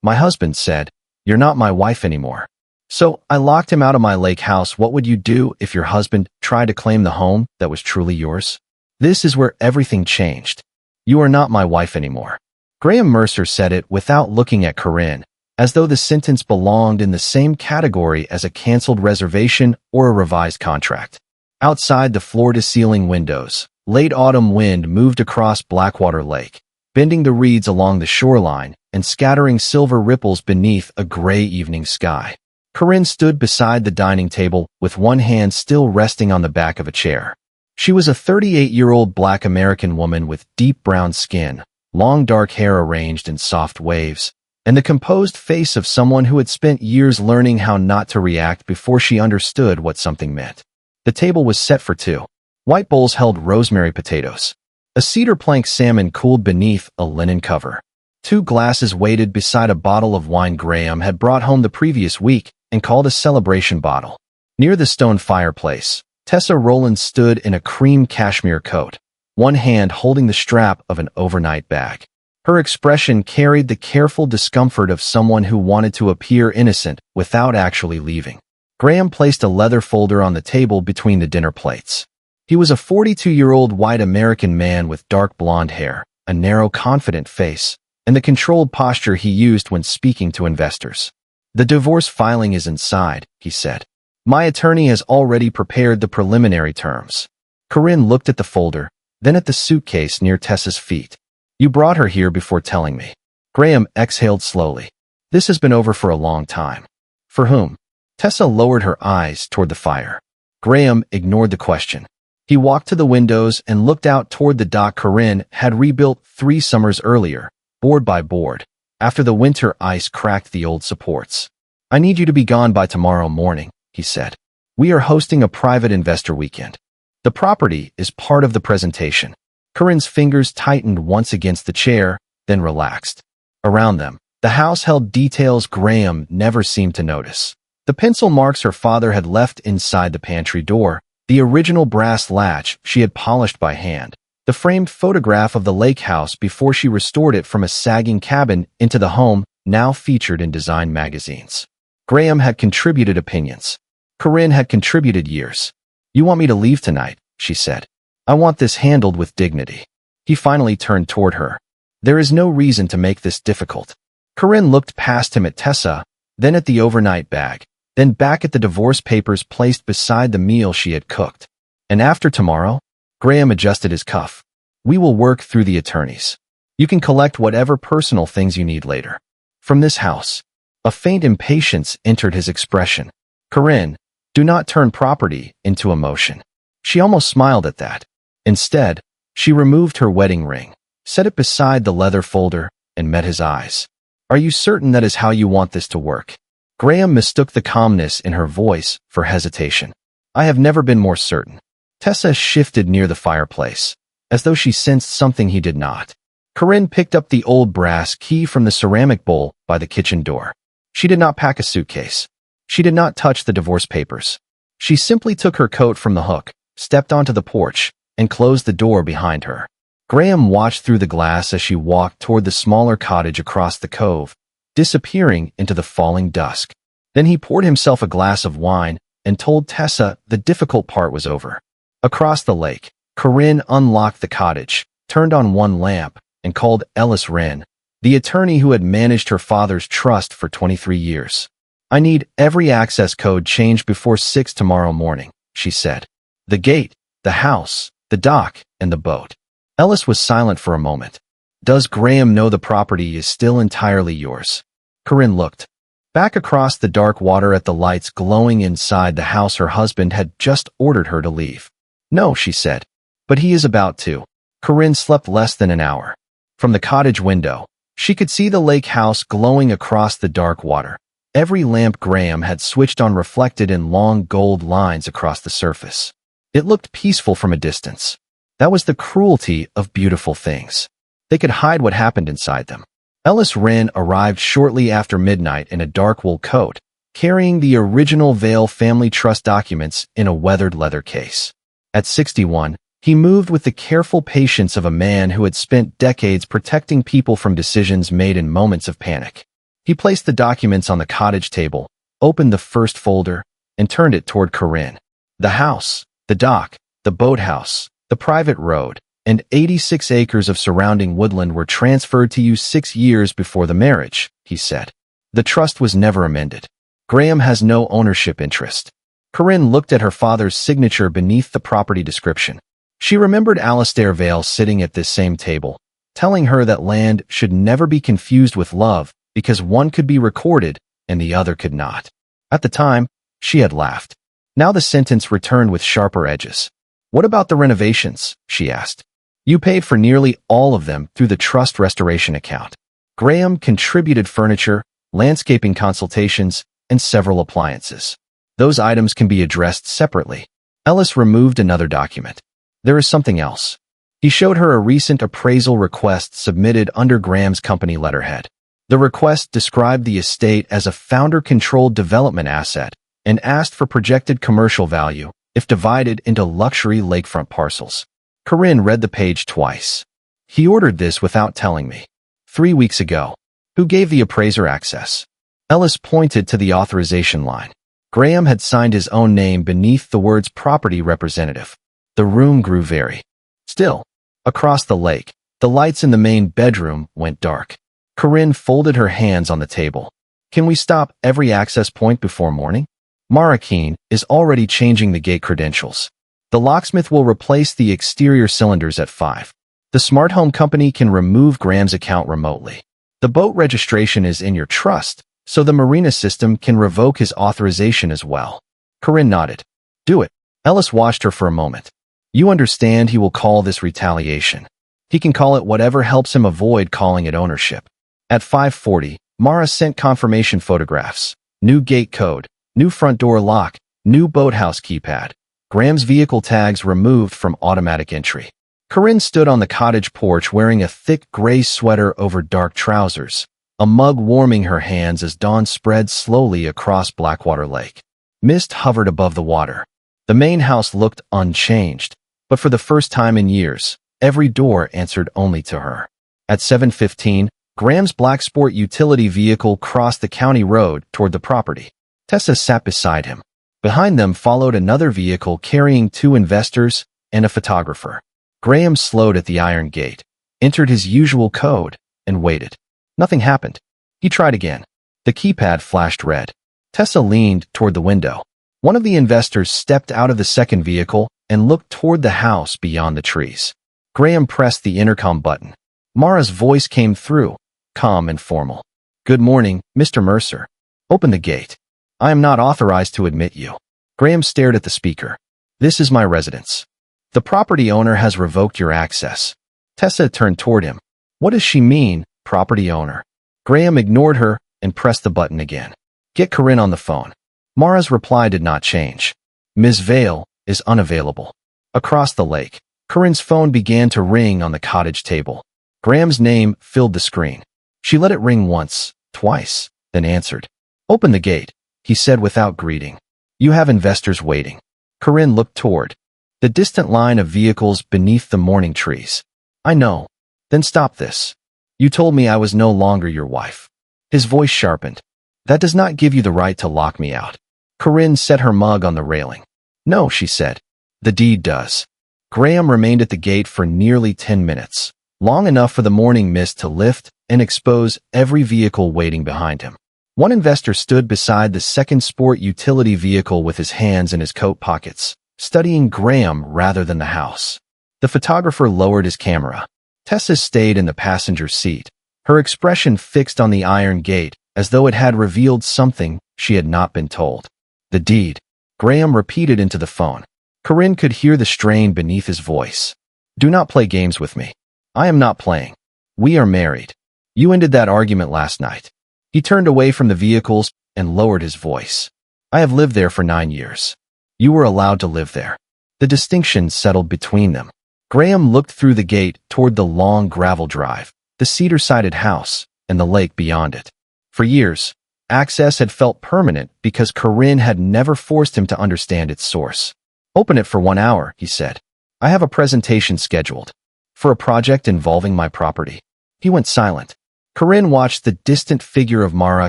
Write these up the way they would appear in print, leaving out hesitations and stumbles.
My husband said, "You're not my wife anymore." So I locked him out of my lake house. What would you do if your husband tried to claim the home that was truly yours? This is where everything changed. You are not my wife anymore. Graham Mercer said it without looking at Corinne, as though the sentence belonged in the same category as a canceled reservation or a revised contract. Outside the floor-to-ceiling windows, late autumn wind moved across Blackwater Lake, bending the reeds along the shoreline and scattering silver ripples beneath a gray evening sky. Corinne stood beside the dining table with one hand still resting on the back of a chair. She was a 38-year-old Black American woman with deep brown skin, long dark hair arranged in soft waves, and the composed face of someone who had spent years learning how not to react before she understood what something meant. The table was set for two. White bowls held rosemary potatoes. A cedar plank salmon cooled beneath a linen cover. Two glasses waited beside a bottle of wine Graham had brought home the previous week and called a celebration bottle. Near the stone fireplace, Tessa Rowland stood in a cream cashmere coat, one hand holding the strap of an overnight bag. Her expression carried the careful discomfort of someone who wanted to appear innocent without actually leaving. Graham placed a leather folder on the table between the dinner plates. He was a 42-year-old white American man with dark blonde hair, a narrow, confident face, and the controlled posture he used when speaking to investors. "The divorce filing is inside," he said. "My attorney has already prepared the preliminary terms." Corinne looked at the folder, then at the suitcase near Tessa's feet. "You brought her here before telling me." Graham exhaled slowly. "This has been over for a long time." "For whom?" Tessa lowered her eyes toward the fire. Graham ignored the question. He walked to the windows and looked out toward the dock Corinne had rebuilt 3 summers earlier, board by board, after the winter ice cracked the old supports. "I need you to be gone by tomorrow morning," he said. "We are hosting a private investor weekend. The property is part of the presentation." Corinne's fingers tightened once against the chair, then relaxed. Around them, the house held details Graham never seemed to notice. The pencil marks her father had left inside the pantry door, the original brass latch she had polished by hand, the framed photograph of the lake house before she restored it from a sagging cabin into the home now featured in design magazines. Graham had contributed opinions. Corinne had contributed years. "You want me to leave tonight," she said. "I want this handled with dignity." He finally turned toward her. "There is no reason to make this difficult." Corinne looked past him at Tessa, then at the overnight bag, then back at the divorce papers placed beside the meal she had cooked. "And after tomorrow?" Graham adjusted his cuff. "We will work through the attorneys. You can collect whatever personal things you need later. From this house." A faint impatience entered his expression. "Corinne, do not turn property into emotion." She almost smiled at that. Instead, she removed her wedding ring, set it beside the leather folder, and met his eyes. "Are you certain that is how you want this to work?" Graham mistook the calmness in her voice for hesitation. "I have never been more certain." Tessa shifted near the fireplace, as though she sensed something he did not. Corinne picked up the old brass key from the ceramic bowl by the kitchen door. She did not pack a suitcase. She did not touch the divorce papers. She simply took her coat from the hook, stepped onto the porch, and closed the door behind her. Graham watched through the glass as she walked toward the smaller cottage across the cove, disappearing into the falling dusk. Then he poured himself a glass of wine and told Tessa the difficult part was over. Across the lake, Corinne unlocked the cottage, turned on one lamp, and called Ellis Wren, the attorney who had managed her father's trust for 23 years. "I need every access code changed before 6 tomorrow morning," she said. "The gate, the house, the dock, and the boat." Ellis was silent for a moment. "Does Graham know the property is still entirely yours?" Corinne looked. Back across the dark water at the lights glowing inside the house her husband had just ordered her to leave. "No," she said. "But he is about to." Corinne slept less than an hour. From the cottage window, she could see the lake house glowing across the dark water. Every lamp Graham had switched on reflected in long gold lines across the surface. It looked peaceful from a distance. That was the cruelty of beautiful things. They could hide what happened inside them. Ellis Wren arrived shortly after midnight in a dark wool coat, carrying the original Vale family trust documents in a weathered leather case. At 61, he moved with the careful patience of a man who had spent decades protecting people from decisions made in moments of panic. He placed the documents on the cottage table, opened the first folder, and turned it toward Corinne. The house, the dock, the boathouse, the private road, and 86 acres of surrounding woodland were transferred to you 6 years before the marriage, he said. The trust was never amended. Graham has no ownership interest. Corinne looked at her father's signature beneath the property description. She remembered Aaliyah Vow sitting at this same table, telling her that land should never be confused with love because one could be recorded and the other could not. At the time, she had laughed. Now the sentence returned with sharper edges. What about the renovations? She asked. You paid for nearly all of them through the trust restoration account. Graham contributed furniture, landscaping consultations, and several appliances. Those items can be addressed separately. Ellis removed another document. There is something else. He showed her a recent appraisal request submitted under Graham's company letterhead. The request described the estate as a founder-controlled development asset and asked for projected commercial value if divided into luxury lakefront parcels. Corinne read the page twice. He ordered this without telling me. 3 weeks ago. Who gave the appraiser access? Ellis pointed to the authorization line. Graham had signed his own name beneath the words property representative. The room grew very still. Across the lake, the lights in the main bedroom went dark. Corinne folded her hands on the table. Can we stop every access point before morning? Marakeen is already changing the gate credentials. The locksmith will replace the exterior cylinders at 5. The smart home company can remove Graham's account remotely. The boat registration is in your trust, so the marina system can revoke his authorization as well. Corinne nodded. Do it. Ellis watched her for a moment. You understand he will call this retaliation. He can call it whatever helps him avoid calling it ownership. At 5:40, Mara sent confirmation photographs. New gate code, new front door lock, new boathouse keypad. Graham's vehicle tags removed from automatic entry. Corinne stood on the cottage porch wearing a thick gray sweater over dark trousers, a mug warming her hands as dawn spread slowly across Blackwater Lake. Mist hovered above the water. The main house looked unchanged, but for the first time in years, every door answered only to her. At 7:15, Graham's black sport utility vehicle crossed the county road toward the property. Tessa sat beside him. Behind them followed another vehicle carrying 2 investors and a photographer. Graham slowed at the iron gate, entered his usual code, and waited. Nothing happened. He tried again. The keypad flashed red. Tessa leaned toward the window. One of the investors stepped out of the second vehicle and looked toward the house beyond the trees. Graham pressed the intercom button. Mara's voice came through, calm and formal. Good morning, Mr. Mercer. Open the gate. I am not authorized to admit you. Graham stared at the speaker. This is my residence. The property owner has revoked your access. Tessa turned toward him. What does she mean, property owner? Graham ignored her and pressed the button again. Get Corinne on the phone. Mara's reply did not change. Ms. Vale is unavailable. Across the lake, Corinne's phone began to ring on the cottage table. Graham's name filled the screen. She let it ring once, twice, then answered. Open the gate, he said without greeting. You have investors waiting. Corinne looked toward the distant line of vehicles beneath the morning trees. I know. Then stop this. You told me I was no longer your wife. His voice sharpened. That does not give you the right to lock me out. Corinne set her mug on the railing. No, she said. The deed does. Graham remained at the gate for nearly 10 minutes, long enough for the morning mist to lift and expose every vehicle waiting behind him. One investor stood beside the second sport utility vehicle with his hands in his coat pockets, studying Graham rather than the house. The photographer lowered his camera. Tessa stayed in the passenger seat, her expression fixed on the iron gate as though it had revealed something she had not been told. The deed. Graham repeated into the phone. Corinne could hear the strain beneath his voice. Do not play games with me. I am not playing. We are married. You ended that argument last night. He turned away from the vehicles and lowered his voice. I have lived there for 9 years. You were allowed to live there. The distinction settled between them. Graham looked through the gate toward the long gravel drive, the cedar-sided house, and the lake beyond it. For years, access had felt permanent because Corinne had never forced him to understand its source. Open it for 1 hour, he said. I have a presentation scheduled. For a project involving my property. He went silent. Corinne watched the distant figure of Mara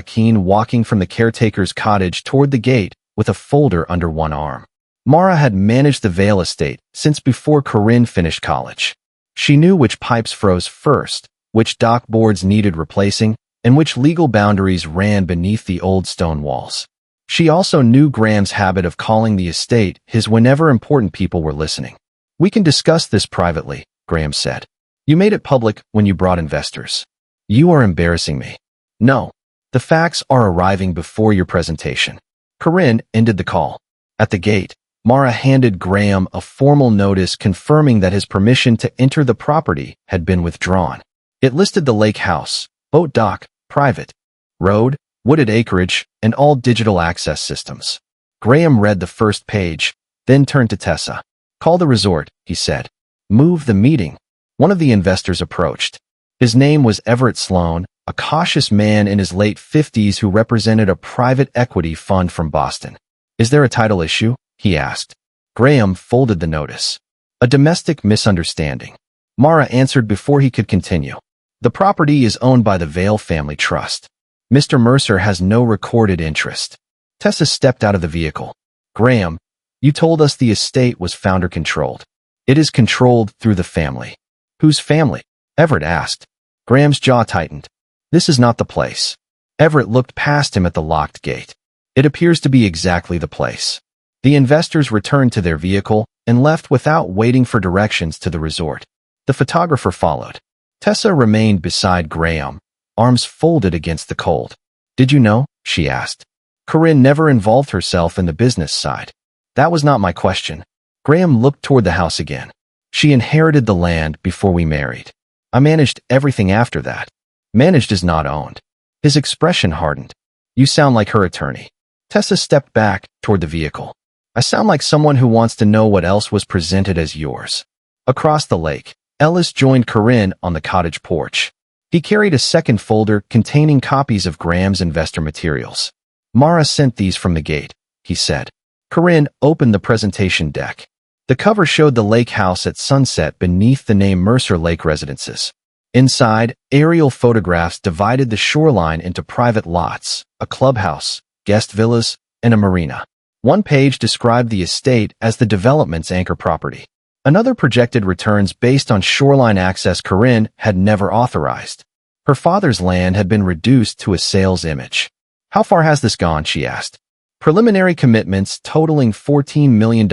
Keene walking from the caretaker's cottage toward the gate with a folder under one arm. Mara had managed the Vale estate since before Corinne finished college. She knew which pipes froze first, which dock boards needed replacing, and which legal boundaries ran beneath the old stone walls. She also knew Graham's habit of calling the estate his whenever important people were listening. "We can discuss this privately," Graham said. "You made it public when you brought investors." "You are embarrassing me." "No. The facts are arriving before your presentation." Corinne ended the call. At the gate, Mara handed Graham a formal notice confirming that his permission to enter the property had been withdrawn. It listed the lake house, boat dock, private road, wooded acreage, and all digital access systems. Graham read the first page, then turned to Tessa. "Call the resort," he said. "Move the meeting." One of the investors approached. His name was Everett Sloan, a cautious man in his late 50s who represented a private equity fund from Boston. "Is there a title issue?" he asked. Graham folded the notice. "A domestic misunderstanding." Mara answered before he could continue. "The property is owned by the Vale Family Trust. Mr. Mercer has no recorded interest." Tessa stepped out of the vehicle. "Graham, you told us the estate was founder-controlled. It is controlled through the family." "Whose family?" Everett asked. Graham's jaw tightened. "This is not the place." Everett looked past him at the locked gate. "It appears to be exactly the place." The investors returned to their vehicle and left without waiting for directions to the resort. The photographer followed. Tessa remained beside Graham, arms folded against the cold. "Did you know?" she asked. "Corinne never involved herself in the business side." "That was not my question." Graham looked toward the house again. "She inherited the land before we married. I managed everything after that." "Managed is not owned." His expression hardened. "You sound like her attorney." Tessa stepped back toward the vehicle. "I sound like someone who wants to know what else was presented as yours." Across the lake, Ellis joined Corinne on the cottage porch. He carried a second folder containing copies of Graham's investor materials. "Mara sent these from the gate," he said. Corinne opened the presentation deck. The cover showed the lake house at sunset beneath the name Mercer Lake Residences. Inside, aerial photographs divided the shoreline into private lots, a clubhouse, guest villas, and a marina. One page described the estate as the development's anchor property. Another projected returns based on shoreline access Corinne had never authorized. Her father's land had been reduced to a sales image. "How far has this gone?" she asked. "Preliminary commitments totaling $14 million,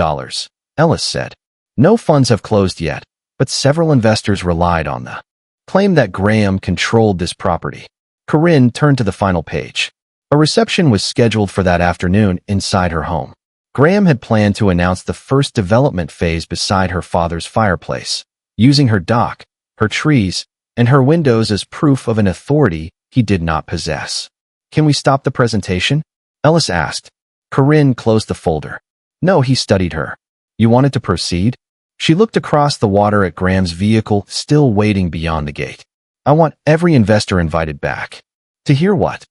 Ellis said. "No funds have closed yet, but several investors relied on the claim that Graham controlled this property." Corinne turned to the final page. A reception was scheduled for that afternoon inside her home. Graham had planned to announce the first development phase beside her father's fireplace, using her dock, her trees, and her windows as proof of an authority he did not possess. "Can we stop the presentation?" Ellis asked. Corinne closed the folder. "No," he studied her. "You wanted to proceed?" She looked across the water at Graham's vehicle, still waiting beyond the gate. "I want every investor invited back." "To hear what?"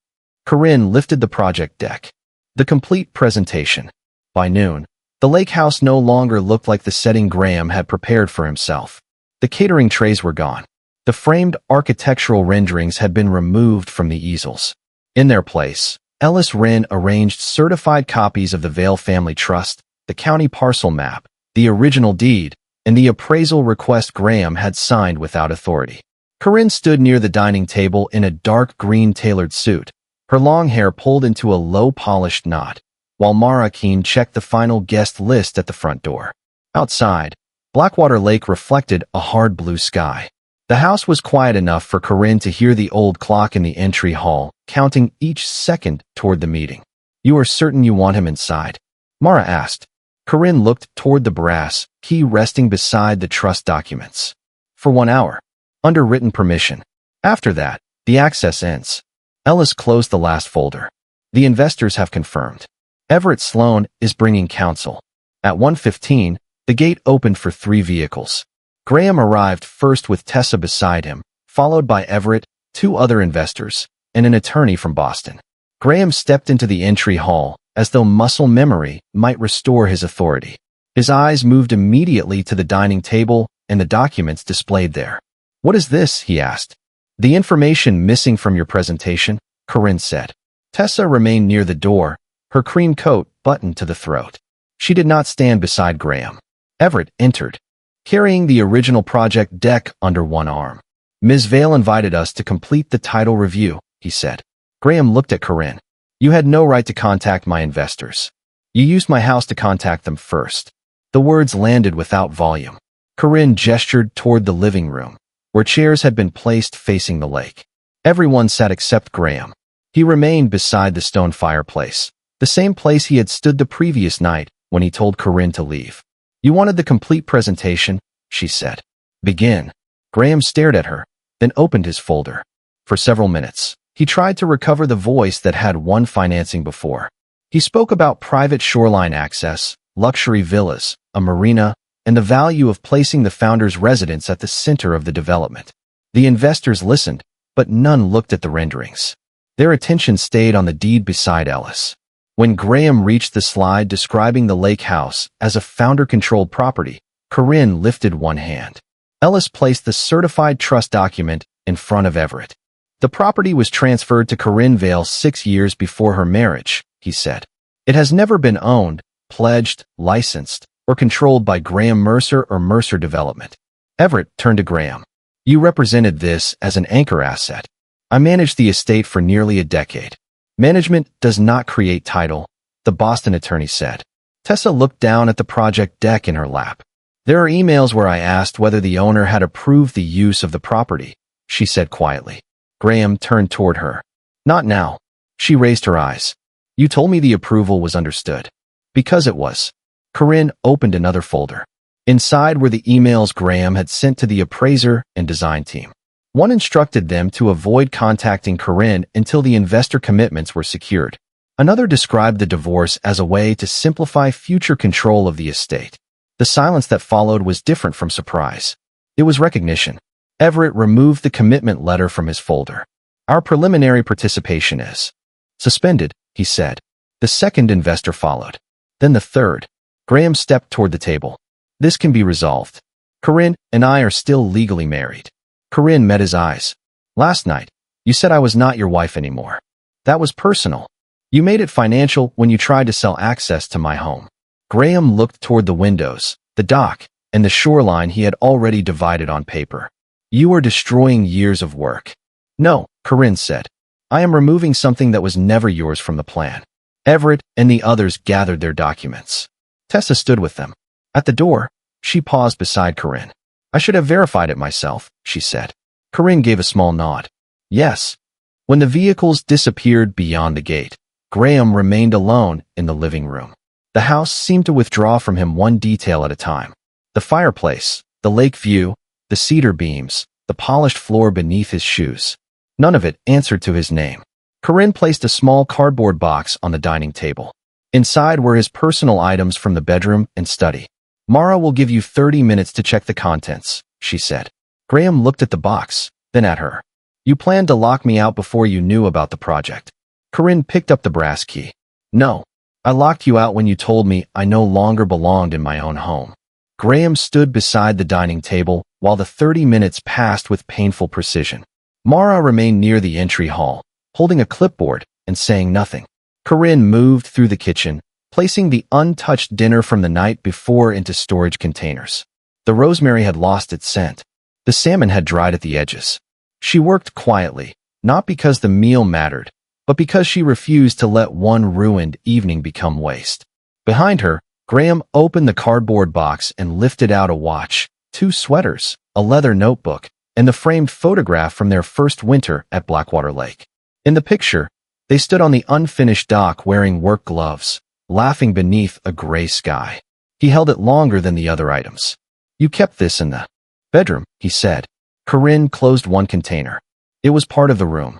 Corinne lifted the project deck. The complete presentation. By noon, the lake house no longer looked like the setting Graham had prepared for himself. The catering trays were gone. The framed architectural renderings had been removed from the easels. In their place, Ellis Wren arranged certified copies of the Vale Family Trust, the county parcel map, the original deed, and the appraisal request Graham had signed without authority. Corinne stood near the dining table in a dark green tailored suit, her long hair pulled into a low-polished knot, while Mara Keene checked the final guest list at the front door. Outside, Blackwater Lake reflected a hard blue sky. The house was quiet enough for Corinne to hear the old clock in the entry hall, counting each second toward the meeting. "You are certain you want him inside?" Mara asked. Corinne looked toward the brass key resting beside the trust documents. "For 1 hour. Under written permission. After that, the access ends." Ellis closed the last folder. "The investors have confirmed. Everett Sloan is bringing counsel." At 1:15, the gate opened for 3 vehicles. Graham arrived first with Tessa beside him, followed by Everett, 2 other investors, and an attorney from Boston. Graham stepped into the entry hall, as though muscle memory might restore his authority. His eyes moved immediately to the dining table and the documents displayed there. "What is this?" he asked. The information missing from your presentation, Corinne said. Tessa remained near the door, her cream coat buttoned to the throat. She did not stand beside Graham. Everett entered, carrying the original project deck under one arm. Ms. Vale invited us to complete the title review, he said. Graham looked at Corinne. You had no right to contact my investors. You used my house to contact them first. The words landed without volume. Corinne gestured toward the living room, where chairs had been placed facing the lake. Everyone sat except Graham. He remained beside the stone fireplace, the same place he had stood the previous night when he told Corinne to leave. You wanted the complete presentation, she said. Begin. Graham stared at her, then opened his folder. For several minutes, he tried to recover the voice that had won financing before. He spoke about private shoreline access, luxury villas, a marina, and the value of placing the founder's residence at the center of the development. The investors listened, but none looked at the renderings. Their attention stayed on the deed beside Ellis. When Graham reached the slide describing the lake house as a founder-controlled property, Corinne lifted one hand. Ellis placed the certified trust document in front of Everett. The property was transferred to Corinne Vale 6 years before her marriage, he said. It has never been owned, pledged, licensed, or controlled by Graham Mercer or Mercer Development. Everett turned to Graham. You represented this as an anchor asset. I managed the estate for nearly a decade. Management does not create title, the Boston attorney said. Tessa looked down at the project deck in her lap. There are emails where I asked whether the owner had approved the use of the property, she said quietly. Graham turned toward her. Not now. She raised her eyes. You told me the approval was understood. Because it was. Corinne opened another folder. Inside were the emails Graham had sent to the appraiser and design team. One instructed them to avoid contacting Corinne until the investor commitments were secured. Another described the divorce as a way to simplify future control of the estate. The silence that followed was different from surprise. It was recognition. Everett removed the commitment letter from his folder. Our preliminary participation is suspended, he said. The second investor followed. Then the third. Graham stepped toward the table. This can be resolved. Corinne and I are still legally married. Corinne met his eyes. Last night, you said I was not your wife anymore. That was personal. You made it financial when you tried to sell access to my home. Graham looked toward the windows, the dock, and the shoreline he had already divided on paper. You are destroying years of work. No, Corinne said. I am removing something that was never yours from the plan. Everett and the others gathered their documents. Tessa stood with them. At the door, she paused beside Corinne. I should have verified it myself, she said. Corinne gave a small nod. Yes. When the vehicles disappeared beyond the gate, Graham remained alone in the living room. The house seemed to withdraw from him one detail at a time. The fireplace, the lake view, the cedar beams, the polished floor beneath his shoes. None of it answered to his name. Corinne placed a small cardboard box on the dining table. Inside were his personal items from the bedroom and study. Mara will give you 30 minutes to check the contents, she said. Graham looked at the box, then at her. You planned to lock me out before you knew about the project. Corinne picked up the brass key. No, I locked you out when you told me I no longer belonged in my own home. Graham stood beside the dining table while the 30 minutes passed with painful precision. Mara remained near the entry hall, holding a clipboard and saying nothing. Corinne moved through the kitchen, placing the untouched dinner from the night before into storage containers. The rosemary had lost its scent. The salmon had dried at the edges. She worked quietly, not because the meal mattered, but because she refused to let one ruined evening become waste. Behind her, Graham opened the cardboard box and lifted out a watch, 2 sweaters, a leather notebook, and the framed photograph from their first winter at Blackwater Lake. In the picture, they stood on the unfinished dock wearing work gloves, laughing beneath a gray sky. He held it longer than the other items. You kept this in the bedroom, he said. Corinne closed one container. It was part of the room.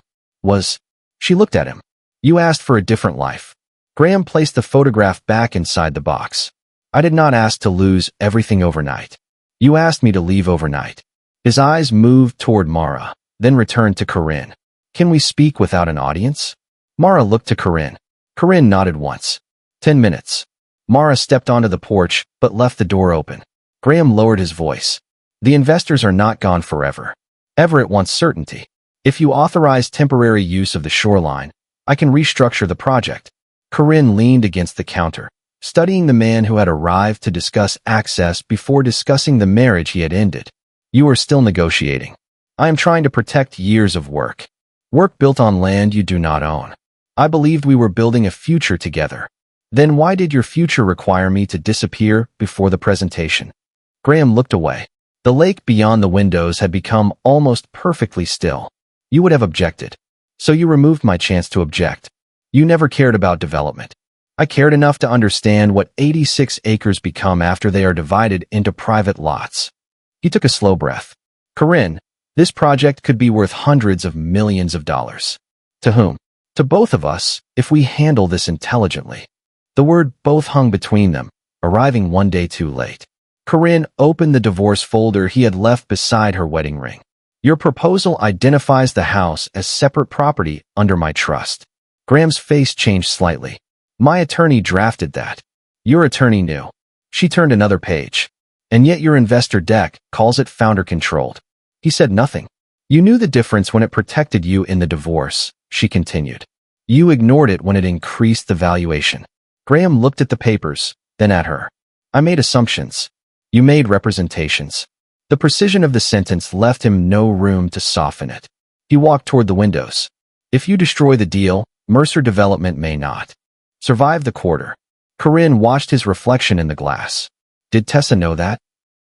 She looked at him. You asked for a different life. Graham placed the photograph back inside the box. I did not ask to lose everything overnight. You asked me to leave overnight. His eyes moved toward Mara, then returned to Corinne. Can we speak without an audience? Mara looked to Corinne. Corinne nodded once. 10 minutes. Mara stepped onto the porch, but left the door open. Graham lowered his voice. The investors are not gone forever. Everett wants certainty. If you authorize temporary use of the shoreline, I can restructure the project. Corinne leaned against the counter, studying the man who had arrived to discuss access before discussing the marriage he had ended. You are still negotiating. I am trying to protect years of work. Work built on land you do not own. I believed we were building a future together. Then why did your future require me to disappear before the presentation? Graham looked away. The lake beyond the windows had become almost perfectly still. You would have objected. So you removed my chance to object. You never cared about development. I cared enough to understand what 86 acres become after they are divided into private lots. He took a slow breath. Corinne, this project could be worth hundreds of millions of dollars. To whom? To both of us, if we handle this intelligently. The word both hung between them, arriving one day too late. Corinne opened the divorce folder he had left beside her wedding ring. Your proposal identifies the house as separate property under my trust. Graham's face changed slightly. My attorney drafted that. Your attorney knew. She turned another page. And yet your investor deck calls it founder-controlled. He said nothing. You knew the difference when it protected you in the divorce, she continued. You ignored it when it increased the valuation. Graham looked at the papers, then at her. I made assumptions. You made representations. The precision of the sentence left him no room to soften it. He walked toward the windows. If you destroy the deal, Mercer Development may not survive the quarter. Corinne watched his reflection in the glass. Did Tessa know that?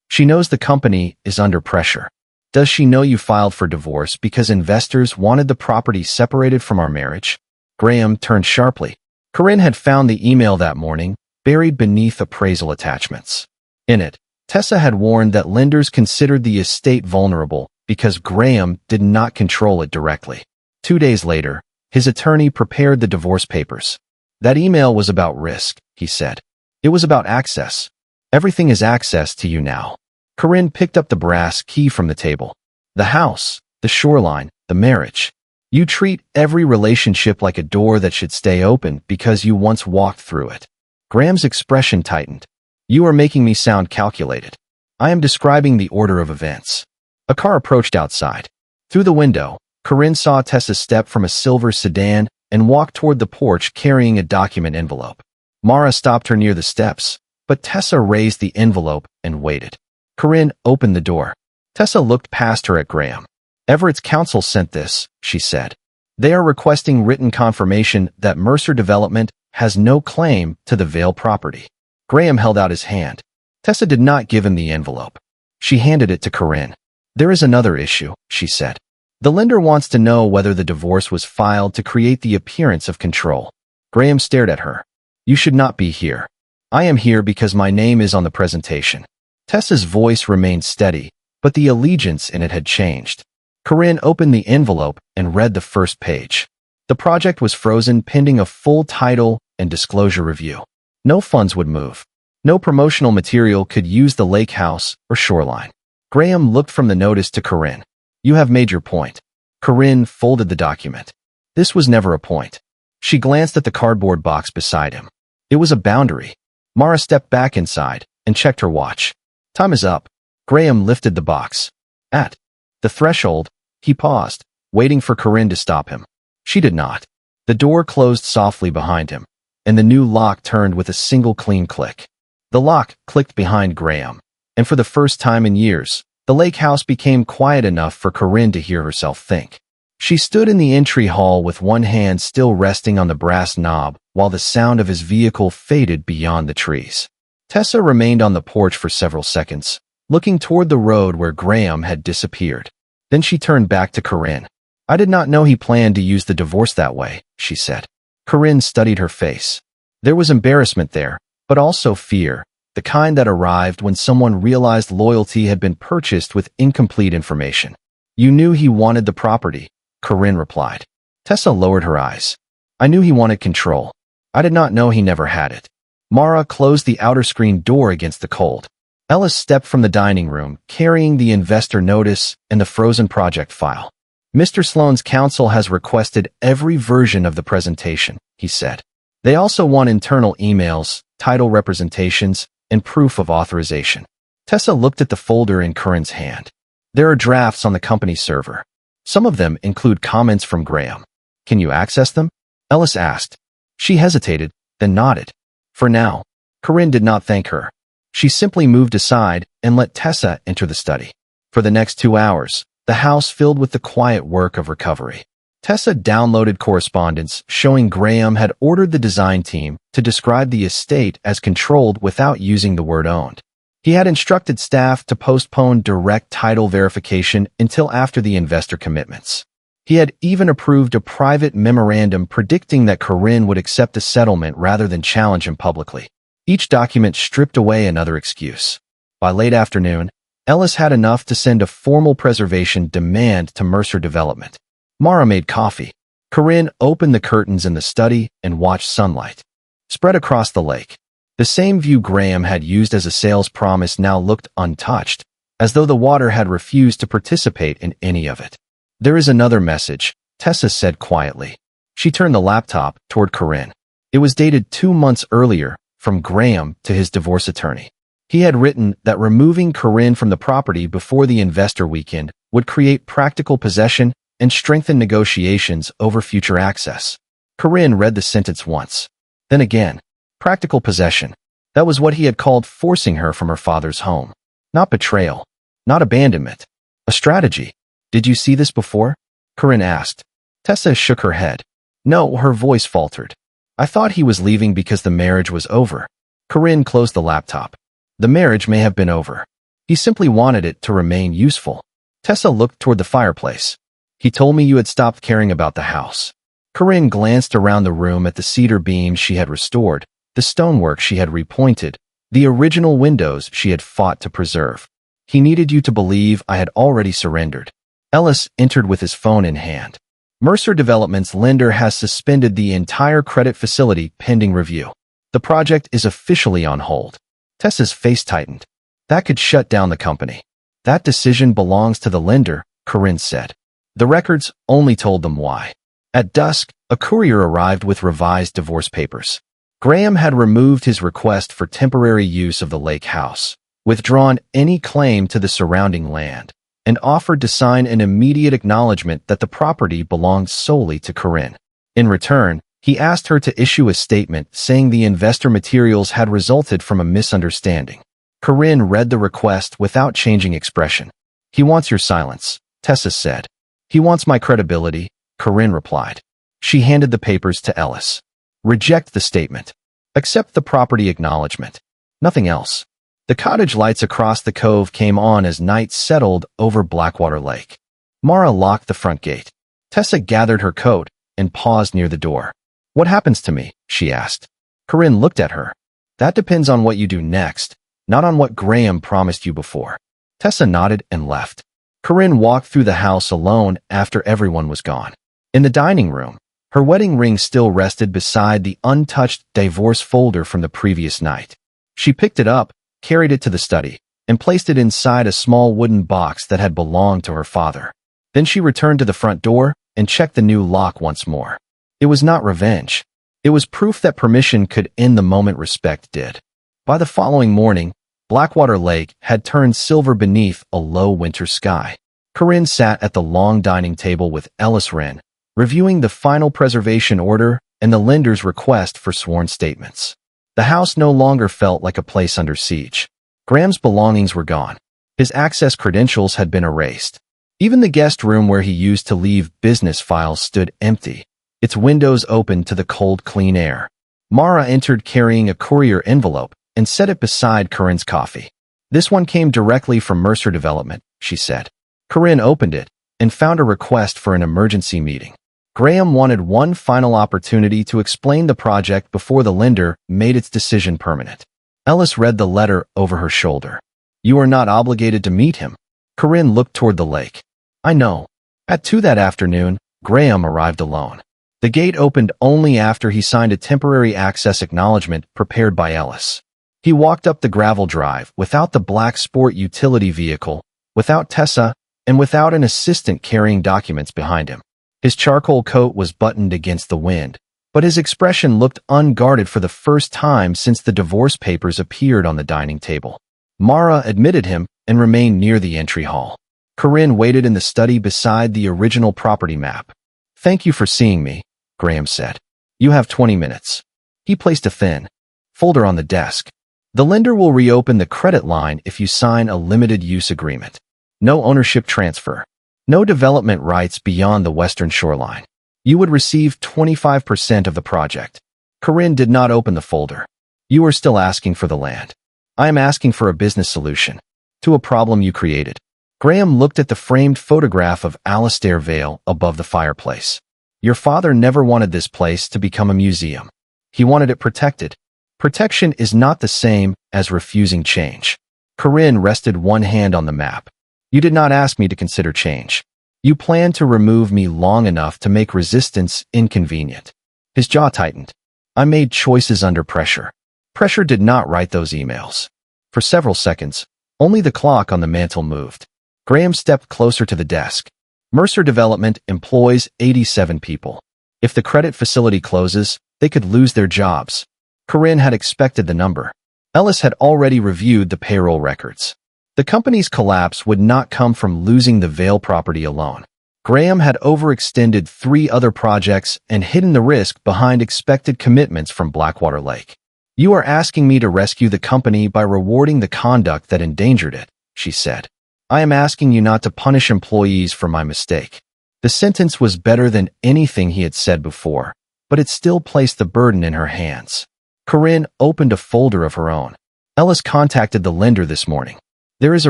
She knows the company is under pressure. Does she know you filed for divorce because investors wanted the property separated from our marriage? Graham turned sharply. Corinne had found the email that morning, buried beneath appraisal attachments. In it, Tessa had warned that lenders considered the estate vulnerable because Graham did not control it directly. 2 days later, his attorney prepared the divorce papers. That email was about risk, he said. It was about access. Everything is access to you now. Corinne picked up the brass key from the table. The house, the shoreline, the marriage. You treat every relationship like a door that should stay open because you once walked through it. Graham's expression tightened. You are making me sound calculated. I am describing the order of events. A car approached outside. Through the window, Corinne saw Tessa step from a silver sedan and walk toward the porch carrying a document envelope. Mara stopped her near the steps, but Tessa raised the envelope and waited. Corinne opened the door. Tessa looked past her at Graham. Everett's counsel sent this, she said. They are requesting written confirmation that Mercer Development has no claim to the Vale property. Graham held out his hand. Tessa did not give him the envelope. She handed it to Corinne. There is another issue, she said. The lender wants to know whether the divorce was filed to create the appearance of control. Graham stared at her. You should not be here. I am here because my name is on the presentation. Tessa's voice remained steady, but the allegiance in it had changed. Corinne opened the envelope and read the first page. The project was frozen pending a full title and disclosure review. No funds would move. No promotional material could use the lake house or shoreline. Graham looked from the notice to Corinne. You have made your point. Corinne folded the document. This was never a point. She glanced at the cardboard box beside him. It was a boundary. Mara stepped back inside and checked her watch. Time is up. Graham lifted the box. At the threshold, he paused, waiting for Corinne to stop him. She did not. The door closed softly behind him, and the new lock turned with a single clean click. The lock clicked behind Graham, and for the first time in years, the lake house became quiet enough for Corinne to hear herself think. She stood in the entry hall with one hand still resting on the brass knob while the sound of his vehicle faded beyond the trees. Tessa remained on the porch for several seconds, looking toward the road where Graham had disappeared. Then she turned back to Corinne. I did not know he planned to use the divorce that way, she said. Corinne studied her face. There was embarrassment there, but also fear, the kind that arrived when someone realized loyalty had been purchased with incomplete information. You knew he wanted the property, Corinne replied. Tessa lowered her eyes. I knew he wanted control. I did not know he never had it. Mara closed the outer screen door against the cold. Ellis stepped from the dining room, carrying the investor notice and the frozen project file. Mr. Sloan's counsel has requested every version of the presentation, he said. They also want internal emails, title representations, and proof of authorization. Tessa looked at the folder in Corinne's hand. There are drafts on the company server. Some of them include comments from Graham. Can you access them? Ellis asked. She hesitated, then nodded. For now. Corinne did not thank her. She simply moved aside and let Tessa enter the study. For the next 2 hours, the house filled with the quiet work of recovery. Tessa downloaded correspondence showing Graham had ordered the design team to describe the estate as controlled without using the word owned. He had instructed staff to postpone direct title verification until after the investor commitments. He had even approved a private memorandum predicting that Corinne would accept a settlement rather than challenge him publicly. Each document stripped away another excuse. By late afternoon, Ellis had enough to send a formal preservation demand to Mercer Development. Mara made coffee. Corinne opened the curtains in the study and watched sunlight spread across the lake. The same view Graham had used as a sales promise now looked untouched, as though the water had refused to participate in any of it. There is another message, Tessa said quietly. She turned the laptop toward Corinne. It was dated 2 months earlier, from Graham to his divorce attorney. He had written that removing Corinne from the property before the investor weekend would create practical possession and strengthen negotiations over future access. Corinne read the sentence once. Then again, practical possession. That was what he had called forcing her from her father's home. Not betrayal. Not abandonment. A strategy. Did you see this before? Corinne asked. Tessa shook her head. No, her voice faltered. I thought he was leaving because the marriage was over. Corinne closed the laptop. The marriage may have been over. He simply wanted it to remain useful. Tessa looked toward the fireplace. He told me you had stopped caring about the house. Corinne glanced around the room at the cedar beams she had restored, the stonework she had repointed, the original windows she had fought to preserve. He needed you to believe I had already surrendered. Ellis entered with his phone in hand. Mercer Development's lender has suspended the entire credit facility pending review. The project is officially on hold. Tessa's face tightened. That could shut down the company. That decision belongs to the lender, Corinne said. The records only told them why. At dusk, a courier arrived with revised divorce papers. Graham had removed his request for temporary use of the lake house, withdrawn any claim to the surrounding land, and offered to sign an immediate acknowledgement that the property belonged solely to Corinne. In return, he asked her to issue a statement saying the investor materials had resulted from a misunderstanding. Corinne read the request without changing expression. He wants your silence, Tessa said. He wants my credibility, Corinne replied. She handed the papers to Ellis. Reject the statement. Accept the property acknowledgement. Nothing else. The cottage lights across the cove came on as night settled over Blackwater Lake. Mara locked the front gate. Tessa gathered her coat and paused near the door. What happens to me? She asked. Corinne looked at her. That depends on what you do next, not on what Graham promised you before. Tessa nodded and left. Corinne walked through the house alone after everyone was gone. In the dining room, her wedding ring still rested beside the untouched divorce folder from the previous night. She picked it up, carried it to the study, and placed it inside a small wooden box that had belonged to her father. Then she returned to the front door and checked the new lock once more. It was not revenge. It was proof that permission could end the moment respect did. By the following morning, Blackwater Lake had turned silver beneath a low winter sky. Corinne sat at the long dining table with Ellis Wren, reviewing the final preservation order and the lender's request for sworn statements. The house no longer felt like a place under siege. Graham's belongings were gone. His access credentials had been erased. Even the guest room where he used to leave business files stood empty, its windows open to the cold, clean air. Mara entered carrying a courier envelope and set it beside Corinne's coffee. This one came directly from Mercer Development, she said. Corinne opened it and found a request for an emergency meeting. Graham wanted one final opportunity to explain the project before the lender made its decision permanent. Ellis read the letter over her shoulder. You are not obligated to meet him. Corinne looked toward the lake. I know. At 2 that afternoon, Graham arrived alone. The gate opened only after he signed a temporary access acknowledgement prepared by Ellis. He walked up the gravel drive without the black sport utility vehicle, without Tessa, and without an assistant carrying documents behind him. His charcoal coat was buttoned against the wind, but his expression looked unguarded for the first time since the divorce papers appeared on the dining table. Mara admitted him and remained near the entry hall. Corinne waited in the study beside the original property map. "Thank you for seeing me," Graham said. "You have 20 minutes." He placed a thin folder on the desk. "The lender will reopen the credit line if you sign a limited use agreement. No ownership transfer. No development rights beyond the western shoreline. You would receive 25% of the project." Corinne did not open the folder. "You are still asking for the land. I am asking for a business solution to a problem you created." Graham looked at the framed photograph of Aaliyah Vow above the fireplace. "Your father never wanted this place to become a museum. He wanted it protected. Protection is not the same as refusing change." Corinne rested one hand on the map. "You did not ask me to consider change. You planned to remove me long enough to make resistance inconvenient." His jaw tightened. "I made choices under pressure. Pressure did not write those emails." For several seconds, only the clock on the mantel moved. Graham stepped closer to the desk. "Mercer Development employs 87 people. If the credit facility closes, they could lose their jobs." Corinne had expected the number. Ellis had already reviewed the payroll records. The company's collapse would not come from losing the Vale property alone. Graham had overextended 3 other projects and hidden the risk behind expected commitments from Blackwater Lake. "You are asking me to rescue the company by rewarding the conduct that endangered it," she said. "I am asking you not to punish employees for my mistake." The sentence was better than anything he had said before, but it still placed the burden in her hands. Corinne opened a folder of her own. "Ellis contacted the lender this morning. There is a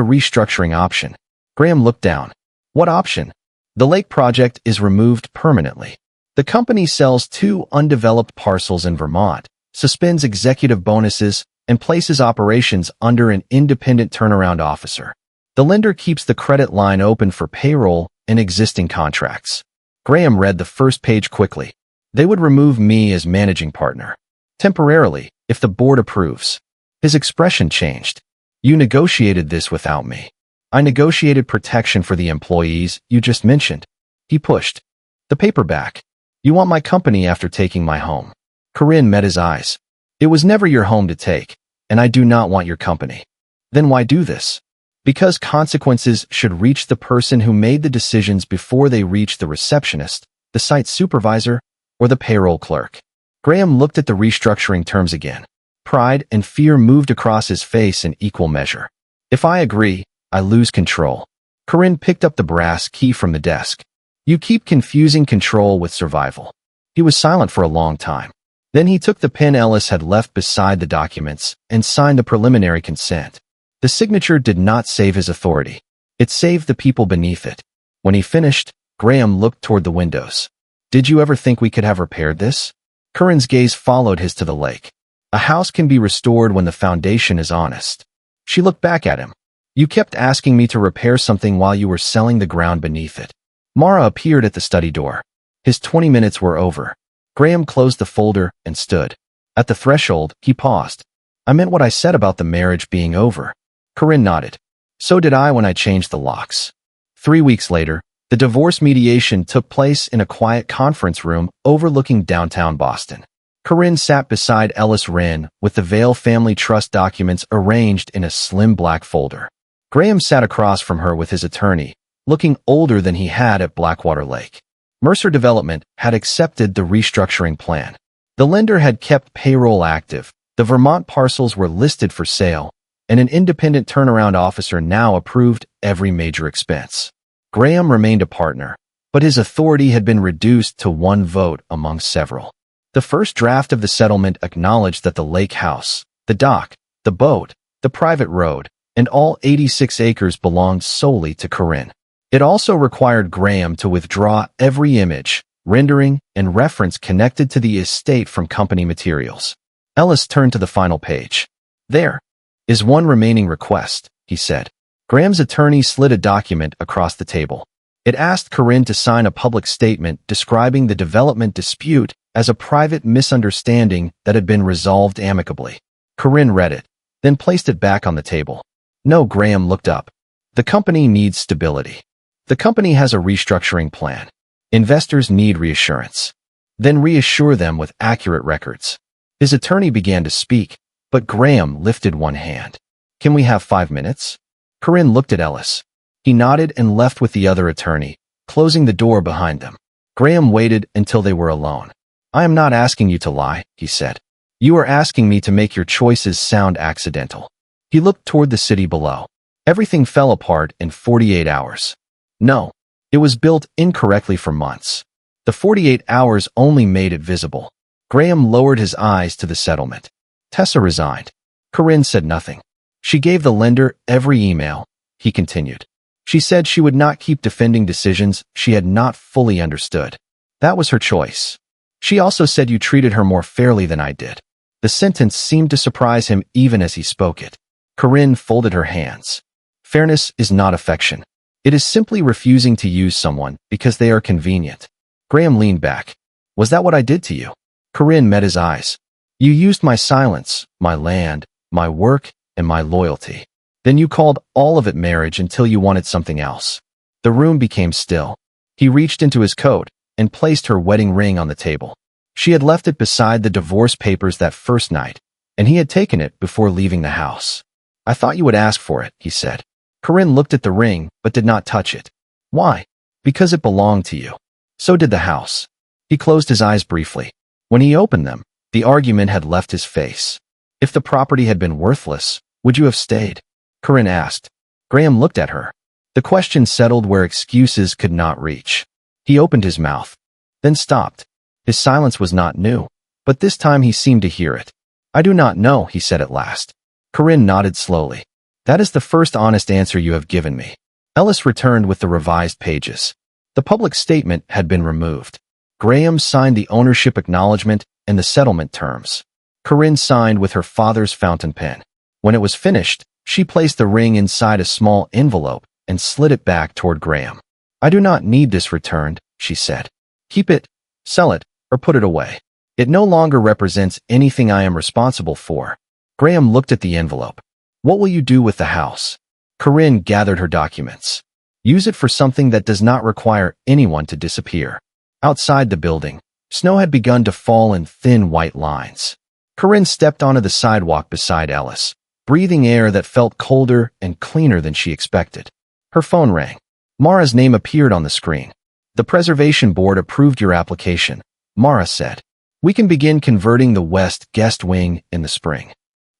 restructuring option." Graham looked down. "What option?" "The lake project is removed permanently. The company sells 2 undeveloped parcels in Vermont, suspends executive bonuses, and places operations under an independent turnaround officer. The lender keeps the credit line open for payroll and existing contracts." Graham read the first page quickly. "They would remove me as managing partner. Temporarily, if the board approves." His expression changed. "You negotiated this without me. I negotiated protection for the employees you just mentioned." He pushed the paper back. "You want my company after taking my home." Corinne met his eyes. "It was never your home to take, and I do not want your company." "Then why do this?" "Because consequences should reach the person who made the decisions before they reach the receptionist, the site supervisor, or the payroll clerk." Graham looked at the restructuring terms again. Pride and fear moved across his face in equal measure. "If I agree, I lose control." Corinne picked up the brass key from the desk. "You keep confusing control with survival." He was silent for a long time. Then he took the pen Ellis had left beside the documents and signed the preliminary consent. The signature did not save his authority. It saved the people beneath it. When he finished, Graham looked toward the windows. "Did you ever think we could have repaired this?" Corinne's gaze followed his to the lake. "A house can be restored when the foundation is honest." She looked back at him. "You kept asking me to repair something while you were selling the ground beneath it." Mara appeared at the study door. His 20 minutes were over. Graham closed the folder and stood. At the threshold, he paused. "I meant what I said about the marriage being over." Corinne nodded. "So did I when I changed the locks." 3 weeks later, the divorce mediation took place in a quiet conference room overlooking downtown Boston. Corinne sat beside Ellis Wren with the Vale family trust documents arranged in a slim black folder. Graham sat across from her with his attorney, looking older than he had at Blackwater Lake. Mercer Development had accepted the restructuring plan. The lender had kept payroll active, the Vermont parcels were listed for sale, and an independent turnaround officer now approved every major expense. Graham remained a partner, but his authority had been reduced to one vote among several. The first draft of the settlement acknowledged that the lake house, the dock, the boat, the private road, and all 86 acres belonged solely to Corinne. It also required Graham to withdraw every image, rendering, and reference connected to the estate from company materials. Ellis turned to the final page. "There is one remaining request," he said. Graham's attorney slid a document across the table. It asked Corinne to sign a public statement describing the development dispute as a private misunderstanding that had been resolved amicably. Corinne read it, then placed it back on the table. "No," Graham looked up. "The company needs stability. The company has a restructuring plan. Investors need reassurance. Then reassure them with accurate records." His attorney began to speak, but Graham lifted one hand. "Can we have 5 minutes?" Corinne looked at Ellis. He nodded and left with the other attorney, closing the door behind them. Graham waited until they were alone. I am not asking you to lie, he said. You are asking me to make your choices sound accidental. He looked toward the city below. Everything fell apart in 48 hours. No, it was built incorrectly for months. The 48 hours only made it visible. Graham lowered his eyes to the settlement. Tessa resigned. Corinne said nothing. She gave the lender every email, he continued. She said she would not keep defending decisions she had not fully understood. That was her choice. She also said you treated her more fairly than I did. The sentence seemed to surprise him even as he spoke it. Corinne folded her hands. Fairness is not affection. It is simply refusing to use someone because they are convenient. Graham leaned back. Was that what I did to you? Corinne met his eyes. You used my silence, my land, my work, and my loyalty. Then you called all of it marriage until you wanted something else. The room became still. He reached into his coat and placed her wedding ring on the table. She had left it beside the divorce papers that first night, and he had taken it before leaving the house. I thought you would ask for it, he said. Corinne looked at the ring but did not touch it. Why? Because it belonged to you. So did the house. He closed his eyes briefly. When he opened them, the argument had left his face. If the property had been worthless, would you have stayed? Corinne asked. Graham looked at her. The question settled where excuses could not reach. He opened his mouth, then stopped. His silence was not new, but this time he seemed to hear it. I do not know, he said at last. Corinne nodded slowly. That is the first honest answer you have given me. Ellis returned with the revised pages. The public statement had been removed. Graham signed the ownership acknowledgement and the settlement terms. Corinne signed with her father's fountain pen. When it was finished, she placed the ring inside a small envelope and slid it back toward Graham. I do not need this returned, she said. Keep it, sell it, or put it away. It no longer represents anything I am responsible for. Graham looked at the envelope. What will you do with the house? Corinne gathered her documents. Use it for something that does not require anyone to disappear. Outside the building, snow had begun to fall in thin white lines. Corinne stepped onto the sidewalk beside Ellis, breathing air that felt colder and cleaner than she expected. Her phone rang. Mara's name appeared on the screen. The Preservation Board approved your application, Mara said. We can begin converting the west guest wing in the spring.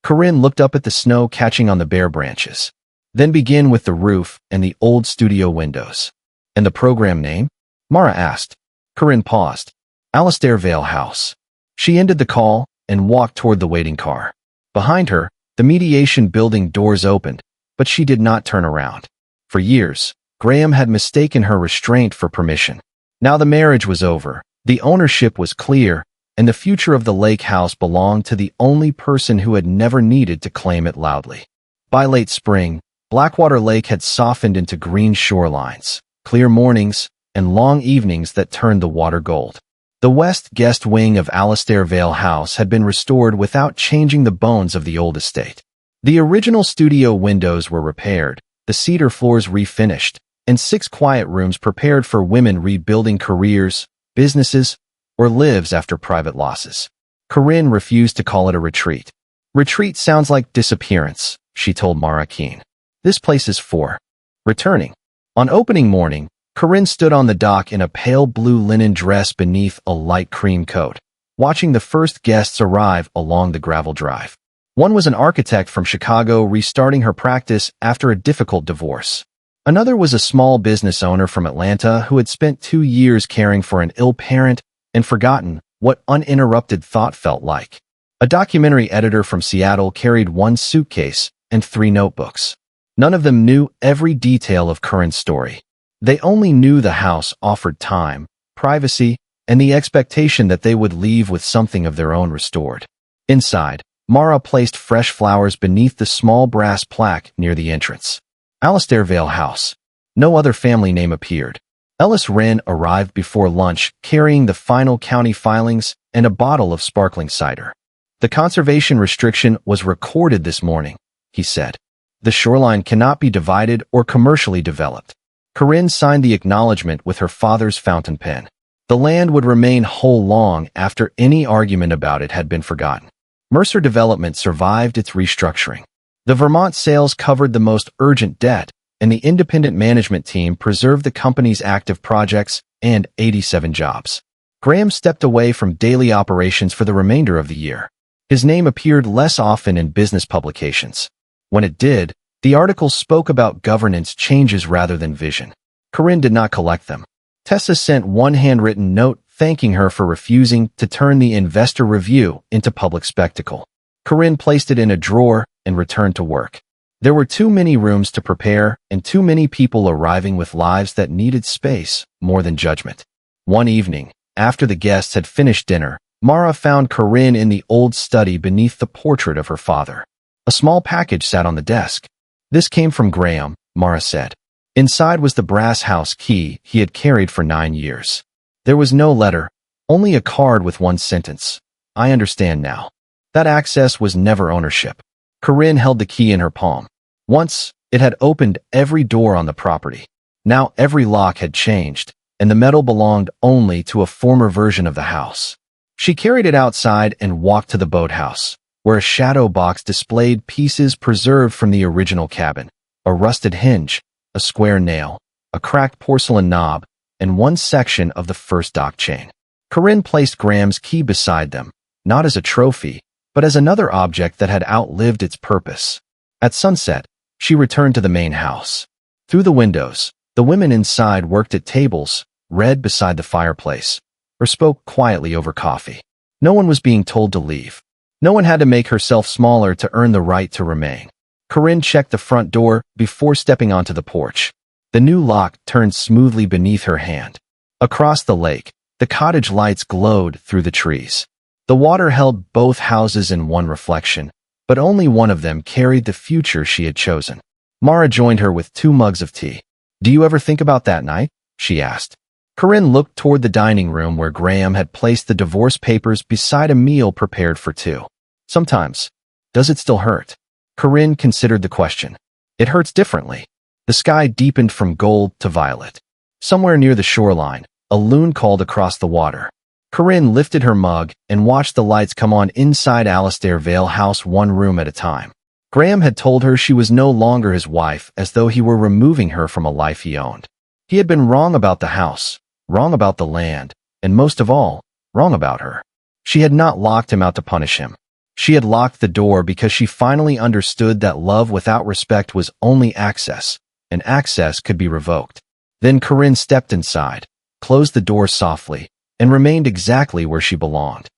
Corinne looked up at the snow catching on the bare branches. Then begin with the roof and the old studio windows. And the program name? Mara asked. Corinne paused. Aaliyah Vow House. She ended the call and walked toward the waiting car. Behind her, the mediation building doors opened, but she did not turn around. For years, Graham had mistaken her restraint for permission. Now the marriage was over, the ownership was clear, and the future of the lake house belonged to the only person who had never needed to claim it loudly. By late spring, Blackwater Lake had softened into green shorelines, clear mornings, and long evenings that turned the water gold. The west guest wing of Aaliyah Vow House had been restored without changing the bones of the old estate. The original studio windows were repaired, the cedar floors refinished, and 6 quiet rooms prepared for women rebuilding careers, businesses, or lives after private losses. Corinne refused to call it a retreat. Retreat sounds like disappearance, she told Mara Keene. This place is for returning. On opening morning, Corinne stood on the dock in a pale blue linen dress beneath a light cream coat, watching the first guests arrive along the gravel drive. One was an architect from Chicago restarting her practice after a difficult divorce. Another was a small business owner from Atlanta who had spent 2 years caring for an ill parent and forgotten what uninterrupted thought felt like. A documentary editor from Seattle carried 1 suitcase and 3 notebooks. None of them knew every detail of Corinne's story. They only knew the house offered time, privacy, and the expectation that they would leave with something of their own restored. Inside, Mara placed fresh flowers beneath the small brass plaque near the entrance. Aaliyah Vow House. No other family name appeared. Ellis Wren arrived before lunch, carrying the final county filings and a bottle of sparkling cider. The conservation restriction was recorded this morning, he said. The shoreline cannot be divided or commercially developed. Corinne signed the acknowledgement with her father's fountain pen. The land would remain whole long after any argument about it had been forgotten. Mercer Development survived its restructuring. The Vermont sales covered the most urgent debt, and the independent management team preserved the company's active projects and 87 jobs. Graham stepped away from daily operations for the remainder of the year. His name appeared less often in business publications. When it did, the articles spoke about governance changes rather than vision. Corinne did not collect them. Tessa sent one handwritten note thanking her for refusing to turn the investor review into public spectacle. Corinne placed it in a drawer and returned to work. There were too many rooms to prepare and too many people arriving with lives that needed space more than judgment. One evening, after the guests had finished dinner, Mara found Corinne in the old study beneath the portrait of her father. A small package sat on the desk. "This came from Graham," Mara said. Inside was the brass house key he had carried for 9 years. There was no letter, only a card with one sentence. "I understand now." That access was never ownership. Corinne held the key in her palm. Once, it had opened every door on the property. Now every lock had changed, and the metal belonged only to a former version of the house. She carried it outside and walked to the boathouse, where a shadow box displayed pieces preserved from the original cabin: a rusted hinge, a square nail, a cracked porcelain knob, and one section of the first dock chain. Corinne placed Graham's key beside them, not as a trophy, but as another object that had outlived its purpose. At sunset, she returned to the main house. Through the windows, the women inside worked at tables, read beside the fireplace, or spoke quietly over coffee. No one was being told to leave. No one had to make herself smaller to earn the right to remain. Corinne checked the front door before stepping onto the porch. The new lock turned smoothly beneath her hand. Across the lake, the cottage lights glowed through the trees. The water held both houses in one reflection, but only one of them carried the future she had chosen. Mara joined her with 2 mugs of tea. "Do you ever think about that night?" she asked. Corinne looked toward the dining room where Graham had placed the divorce papers beside a meal prepared for 2. "Sometimes. Does it still hurt?" Corinne considered the question. "It hurts differently." The sky deepened from gold to violet. Somewhere near the shoreline, a loon called across the water. Corinne lifted her mug and watched the lights come on inside Aaliyah Vow house, one room at a time. Graham had told her she was no longer his wife, as though he were removing her from a life he owned. He had been wrong about the house, wrong about the land, and most of all, wrong about her. She had not locked him out to punish him. She had locked the door because she finally understood that love without respect was only access, and access could be revoked. Then Corinne stepped inside, closed the door softly, and remained exactly where she belonged.